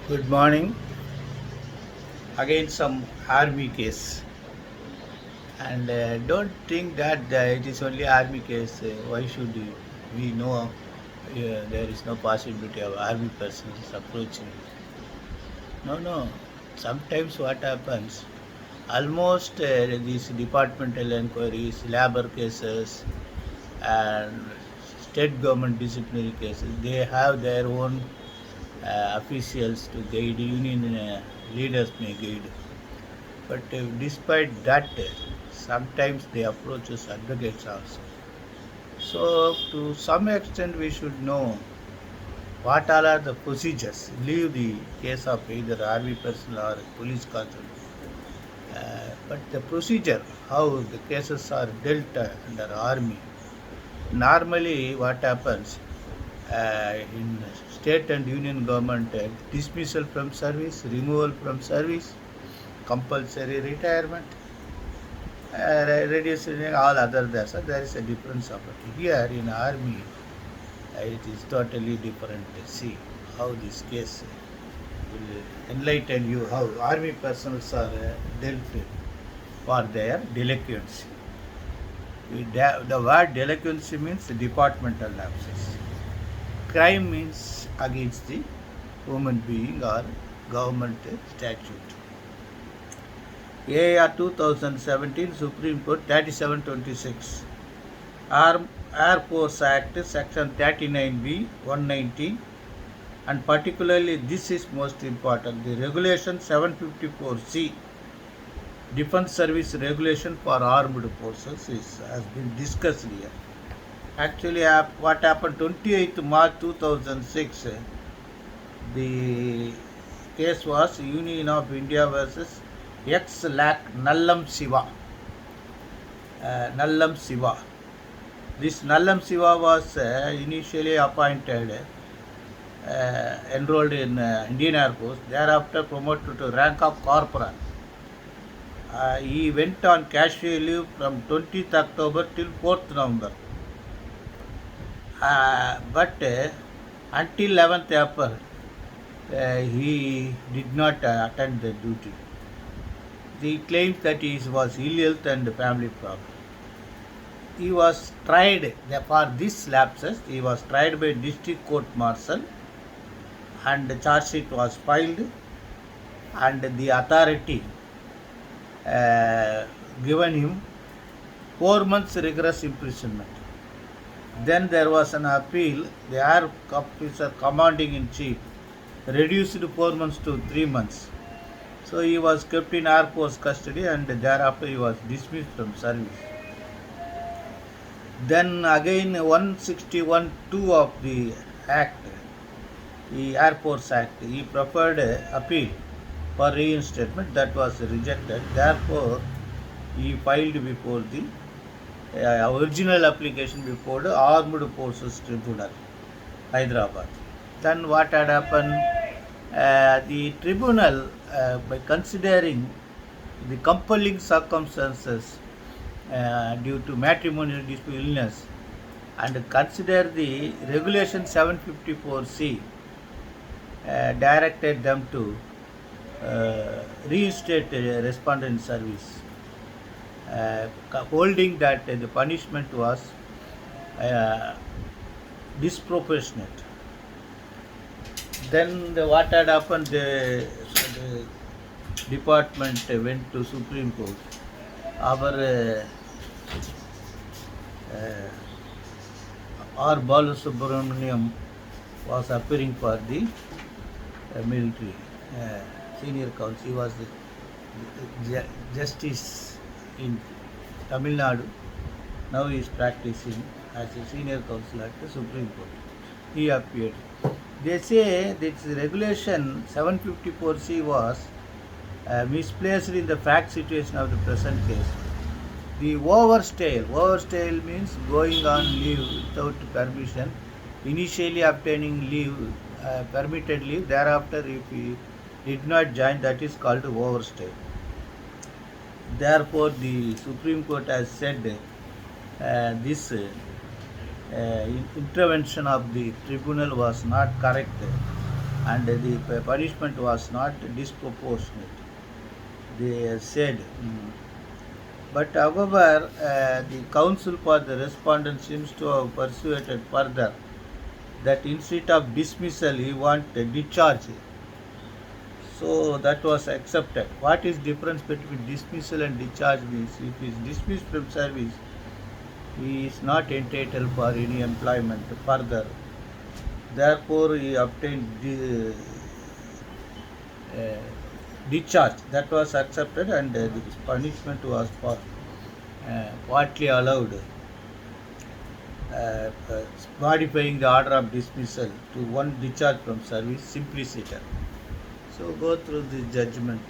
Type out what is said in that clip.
Good morning. Again, some army case, and don't think that it is only army case. Why should we know there is no possibility of army persons approaching? No, no. Sometimes what happens? Almost these departmental inquiries, labor cases, and state government disciplinary cases, they have their own officials to guide. Union leaders may guide. But despite that, sometimes they approach us advocates also. So, to some extent, we should know what all are the procedures. Leave the case of either army personnel or police constable. But the procedure, how the cases are dealt under army. Normally, what happens in state and union government, dismissal from service, removal from service, compulsory retirement, reducing all other there. So there is a difference of it. Here in army, it is totally different. See how this case will enlighten you how army personnel are dealt with for their delinquency. The word delinquency means departmental lapses. Crime means against the human being or government statute. AR 2017 Supreme Court 3726 Air Force Act Section 39B 119, and particularly this is most important, the Regulation 754C Defense Service Regulation for Armed Forces has been discussed here. Actually, what happened 28th March 2006, the case was Union of India versus ex-LAC Nallam Siva. Nallam Siva. This Nallam Siva was initially appointed, enrolled in Indian Air Force, thereafter promoted to rank of corporal. He went on casual leave from 20th October till 4th November. But until 11th April, he did not attend the duty. He claims that he was ill health and family problem. He was tried for these lapses. He was tried by district court martial, and the charge sheet was filed, and the authority given him 4 months rigorous imprisonment. Then there was an appeal. The air officer commanding in chief reduced 4 months to 3 months. So he was kept in Air Force custody, and thereafter he was dismissed from service. Then again 161(2) of the Act, the Air Force Act, he preferred appeal for reinstatement. That was rejected. Therefore, he filed before the original application before the Armed Forces Tribunal, Hyderabad. Then what had happened? The tribunal, by considering the compelling circumstances due to matrimonial dispute, illness, and consider the Regulation 754C, directed them to reinstate respondent service, holding that the punishment was disproportionate. Then what had happened? The department went to Supreme Court. Our R. Balasubramaniam was appearing for the military senior counsel. He was the justice in Tamil Nadu. Now he is practicing as a senior counsel at the Supreme Court. He appeared. They say this regulation 754C was misplaced in the fact situation of the present case. The overstay means going on leave without permission, initially obtaining leave, permitted leave, thereafter if he did not join, that is called overstay. Therefore, the Supreme Court has said this intervention of the tribunal was not correct. and the punishment was not disproportionate. They said. But however, the counsel for the respondent seems to have persuaded further that instead of dismissal, he wanted discharge. So that was accepted. What is difference between dismissal and discharge means if he is dismissed from service, he is not entitled for any employment further. Therefore, he obtained uh, discharge. That was accepted, and the punishment was for partly allowed, modifying the order of dismissal to one discharge from service simpliciter. So go through the judgment.